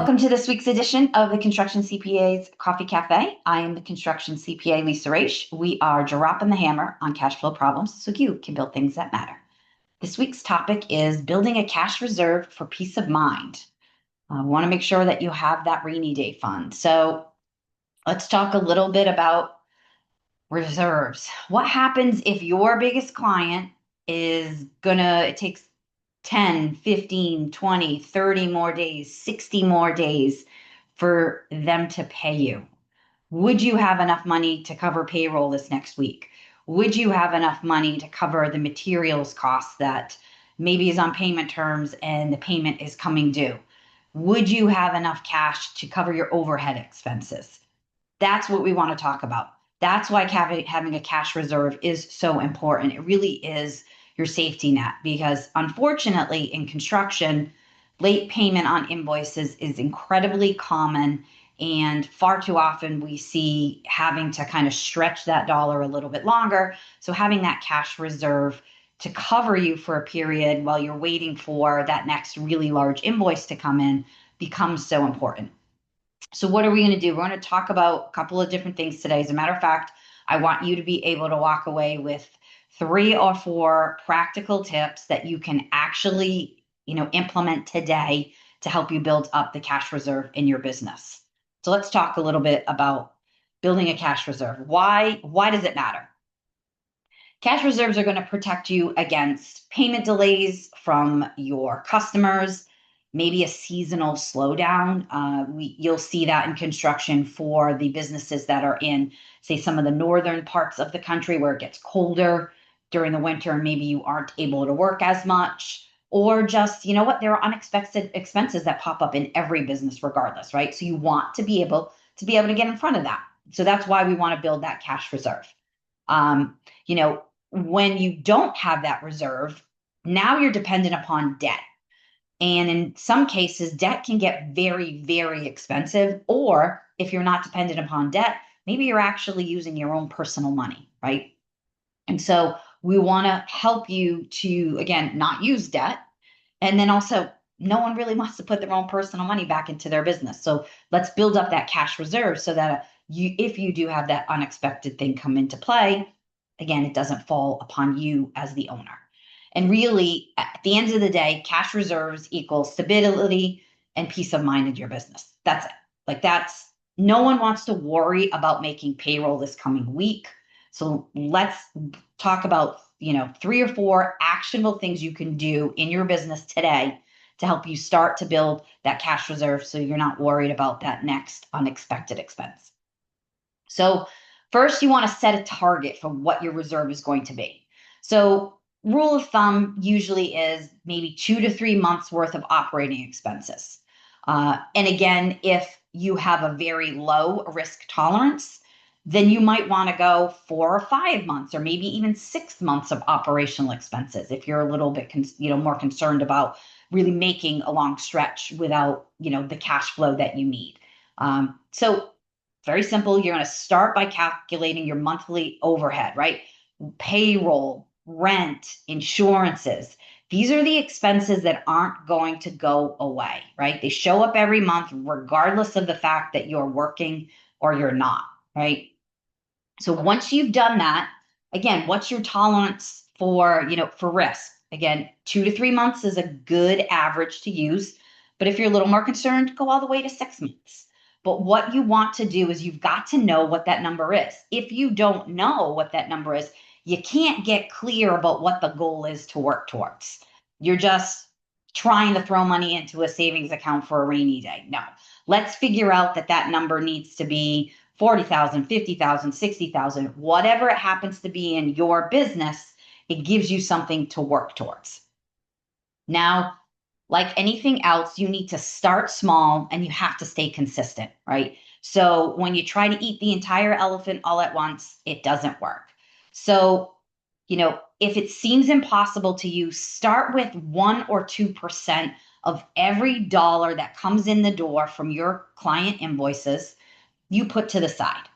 Welcome to this week's edition of the Construction CPA's Coffee Cafe. I am the Construction CPA, Lisa Raish. We are dropping the hammer on cash flow problems so you can build things that matter. This week's topic is building a cash reserve for peace of mind. I want to make sure that you have that rainy day fund. So let's talk a little bit about reserves. What happens if your biggest client it takes 10, 15, 20, 30 more days, 60 more days for them to pay you? Would you have enough money to cover payroll this next week? Would you have enough money to cover the materials costs that maybe is on payment terms and the payment is coming due? Would you have enough cash to cover your overhead expenses? That's what we want to talk about. That's why having a cash reserve is so important. It really is your safety net, because unfortunately in construction, late payment on invoices is incredibly common, and far too often we see having to kind of stretch that dollar a little bit longer. So having that cash reserve to cover you for a period while you're waiting for that next really large invoice to come in becomes so important. So what are we going to do? We're going to talk about a couple of different things today. As a matter of fact, I want you to be able to walk away with 3 or 4 practical tips that you can actually, implement today to help you build up the cash reserve in your business. So let's talk a little bit about building a cash reserve. Why does it matter? Cash reserves are going to protect you against payment delays from your customers, maybe a seasonal slowdown. You'll see that in construction for the businesses that are in, say, some of the northern parts of the country where it gets colder during the winter, and maybe you aren't able to work as much, or just, there are unexpected expenses that pop up in every business regardless, right? So you want to be able to get in front of that. So that's why we want to build that cash reserve. You know, when you don't have that reserve, now you're dependent upon debt. And in some cases, debt can get very, very expensive. Or if you're not dependent upon debt, maybe you're actually using your own personal money, right? And so we want to help you to, again, not use debt. And then also, no one really wants to put their own personal money back into their business. So let's build up that cash reserve so that if you do have that unexpected thing come into play, again, it doesn't fall upon you as the owner. And really, at the end of the day, cash reserves equal stability and peace of mind in your business. That's it. No one wants to worry about making payroll this coming week. So let's talk about, 3 or 4 actionable things you can do in your business today to help you start to build that cash reserve so you're not worried about that next unexpected expense. So first, you want to set a target for what your reserve is going to be. So rule of thumb usually is maybe 2 to 3 months worth of operating expenses. And again, if you have a very low risk tolerance, then you might want to go 4 or 5 months, or maybe even 6 months of operational expenses if you're a little bit more concerned about really making a long stretch without the cash flow that you need. So very simple. You're going to start by calculating your monthly overhead, right? Payroll, rent, insurances. These are the expenses that aren't going to go away, right? They show up every month, regardless of the fact that you're working or you're not, right? So once you've done that, again, what's your tolerance for risk? Again, 2 to 3 months is a good average to use. But if you're a little more concerned, go all the way to 6 months. But what you want to do is you've got to know what that number is. If you don't know what that number is, you can't get clear about what the goal is to work towards. You're just trying to throw money into a savings account for a rainy day. No, let's figure out that number needs to be 40,000, 50,000, 60,000, whatever it happens to be in your business. It gives you something to work towards. Now, like anything else, you need to start small and you have to stay consistent, right? So when you try to eat the entire elephant all at once, it doesn't work. So, if it seems impossible to you, start with 1 or 2% of every dollar that comes in the door from your client invoices, you put to the side.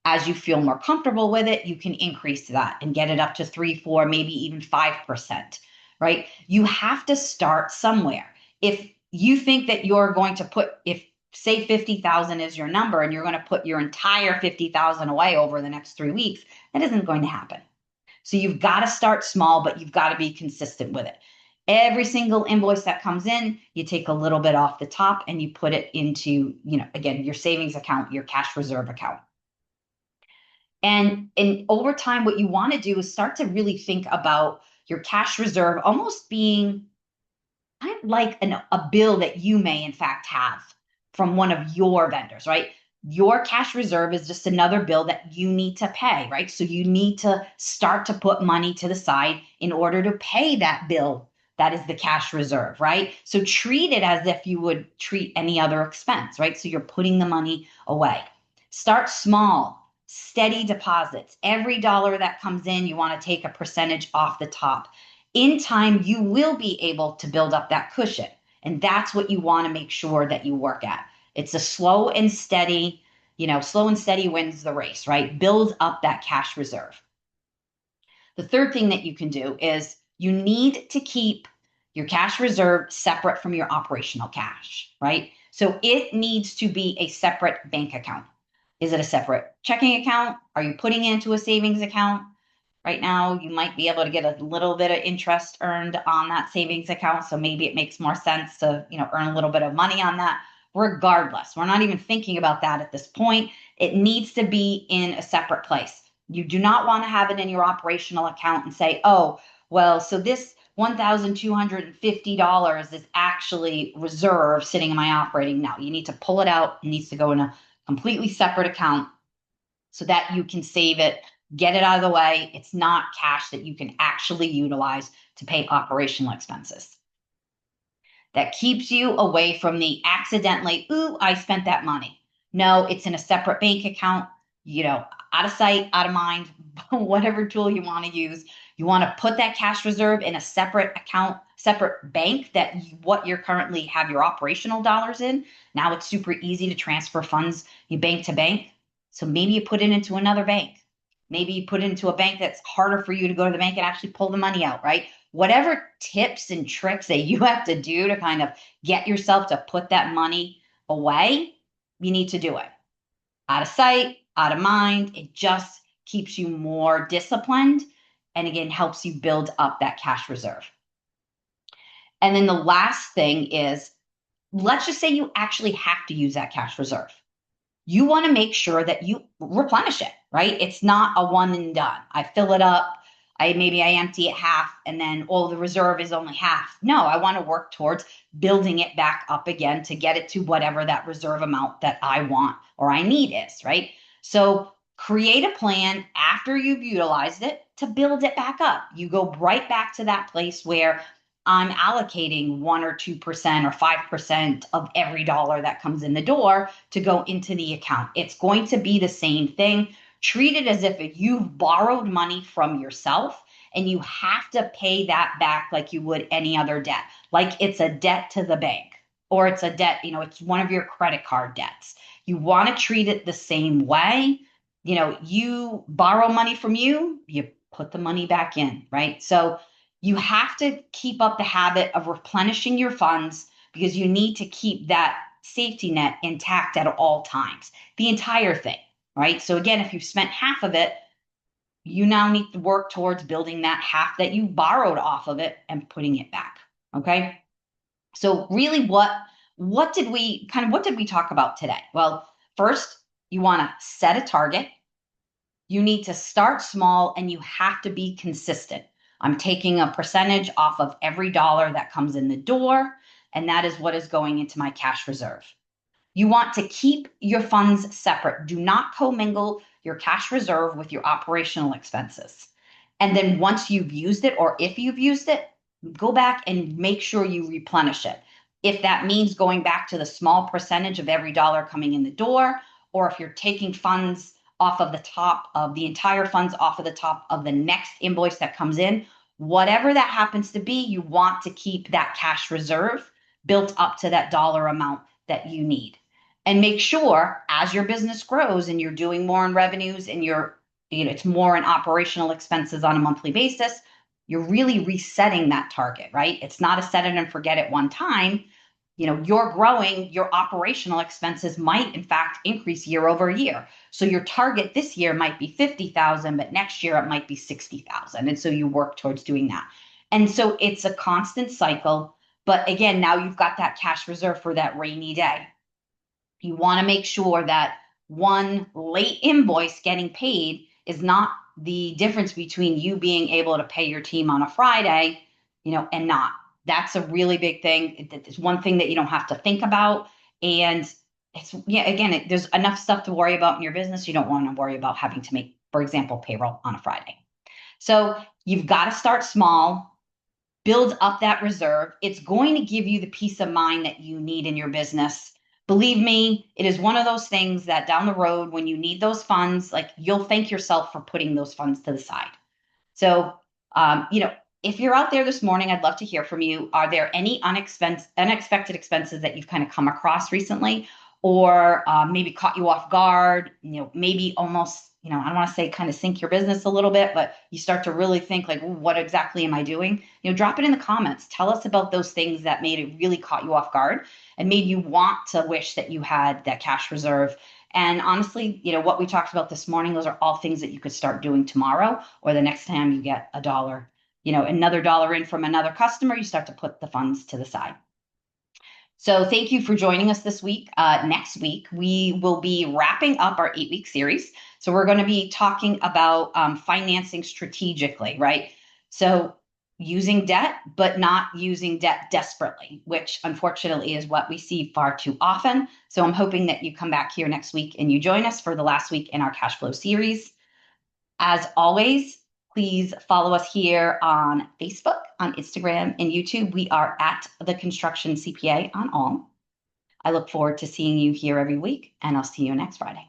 As you feel more comfortable with it, you can increase that and get it up to 3, 4, maybe even 5%, right? You have to start somewhere. If you think that you're going to put, if say 50,000 is your number and you're going to put your entire 50,000 away over the next 3 weeks, that isn't going to happen. So you've got to start small, but you've got to be consistent with it. Every single invoice that comes in, you take a little bit off the top and you put it into, again, your savings account, your cash reserve account. And over time, what you want to do is start to really think about your cash reserve almost being kind of like a bill that you may in fact have from one of your vendors, right? Your cash reserve is just another bill that you need to pay, right? So you need to start to put money to the side in order to pay that bill. That is the cash reserve, right? So treat it as if you would treat any other expense, right? So you're putting the money away. Start small, steady deposits. Every dollar that comes in, you want to take a percentage off the top. In time, you will be able to build up that cushion. And that's what you want to make sure that you work at. It's a slow and steady, slow and steady wins the race, right? Build up that cash reserve. The third thing that you can do is you need to keep your cash reserve separate from your operational cash, right? So it needs to be a separate bank account. Is it a separate checking account? Are you putting it into a savings account? Right now, you might be able to get a little bit of interest earned on that savings account. So maybe it makes more sense to, earn a little bit of money on that. Regardless, we're not even thinking about that at this point. It needs to be in a separate place. You do not want to have it in your operational account and say, oh, well, so this $1,250 is actually reserved sitting in my operating. Now, you need to pull it out. It needs to go in a completely separate account so that you can save it, get it out of the way. It's not cash that you can actually utilize to pay operational expenses. That keeps you away from the accidentally, ooh, I spent that money. No, it's in a separate bank account, out of sight, out of mind, whatever tool you want to use. You want to put that cash reserve in a separate account, separate bank that what you're currently have your operational dollars in. Now it's super easy to transfer funds you bank to bank. So maybe you put it into another bank. Maybe you put it into a bank that's harder for you to go to the bank and actually pull the money out, right? Whatever tips and tricks that you have to do to kind of get yourself to put that money away, you need to do it. Out of sight, out of mind. It just keeps you more disciplined and again helps you build up that cash reserve. And then the last thing is, let's just say you actually have to use that cash reserve. You want to make sure that you replenish it, right? It's not a one and done. I fill it up. Maybe I empty it half and then the reserve is only half. No, I want to work towards building it back up again to get it to whatever that reserve amount that I want or I need is, right? So create a plan after you've utilized it to build it back up. You go right back to that place where I'm allocating 1 or 2% or 5% of every dollar that comes in the door to go into the account. It's going to be the same thing. Treat it as if you've borrowed money from yourself and you have to pay that back like you would any other debt, like it's a debt to the bank or it's a debt, it's one of your credit card debts. You want to treat it the same way. You borrow money from you put the money back in, right? So you have to keep up the habit of replenishing your funds because you need to keep that safety net intact at all times, the entire thing, right? So again, if you've spent half of it, you now need to work towards building that half that you borrowed off of it and putting it back, okay? So really what did we talk about today? Well, first, you want to set a target. You need to start small and you have to be consistent. I'm taking a percentage off of every dollar that comes in the door, and that is what is going into my cash reserve. You want to keep your funds separate. Do not commingle your cash reserve with your operational expenses. And then once you've used it, or if you've used it, go back and make sure you replenish it. If that means going back to the small percentage of every dollar coming in the door, or if you're taking funds off of the top of the entire funds off of the top of the next invoice that comes in, whatever that happens to be, you want to keep that cash reserve built up to that dollar amount that you need. And make sure as your business grows and you're doing more in revenues and it's more in operational expenses on a monthly basis, you're really resetting that target, right? It's not a set it and forget it one time. you're growing, your operational expenses might in fact increase year over year. So your target this year might be 50,000, but next year it might be 60,000. And so you work towards doing that. And so it's a constant cycle. But again, now you've got that cash reserve for that rainy day. You want to make sure that one late invoice getting paid is not the difference between you being able to pay your team on a Friday, and not. That's a really big thing. It's one thing that you don't have to think about. And it's, yeah, again, there's enough stuff to worry about in your business. You don't want to worry about having to make, for example, payroll on a Friday. So you've got to start small, build up that reserve. It's going to give you the peace of mind that you need in your business. Believe me, it is one of those things that down the road, when you need those funds, like, you'll thank yourself for putting those funds to the side. So, if you're out there this morning, I'd love to hear from you. Are there any unexpected expenses that you've kind of come across recently, or maybe caught you off guard? Maybe almost, I don't want to say kind of sink your business a little bit, but you start to really think like, what exactly am I doing? Drop it in the comments. Tell us about those things that made it really caught you off guard and made you want to wish that you had that cash reserve. And honestly, what we talked about this morning, those are all things that you could start doing tomorrow or the next time you get a dollar, another dollar in from another customer, you start to put the funds to the side. So thank you for joining us this week. Next week, we will be wrapping up our 8-week series. So we're going to be talking about financing strategically, right? So using debt, but not using debt desperately, which unfortunately is what we see far too often. So I'm hoping that you come back here next week and you join us for the last week in our cash flow series. As always, please follow us here on Facebook, on Instagram, and YouTube. We are at The Construction CPA on all. I look forward to seeing you here every week, and I'll see you next Friday.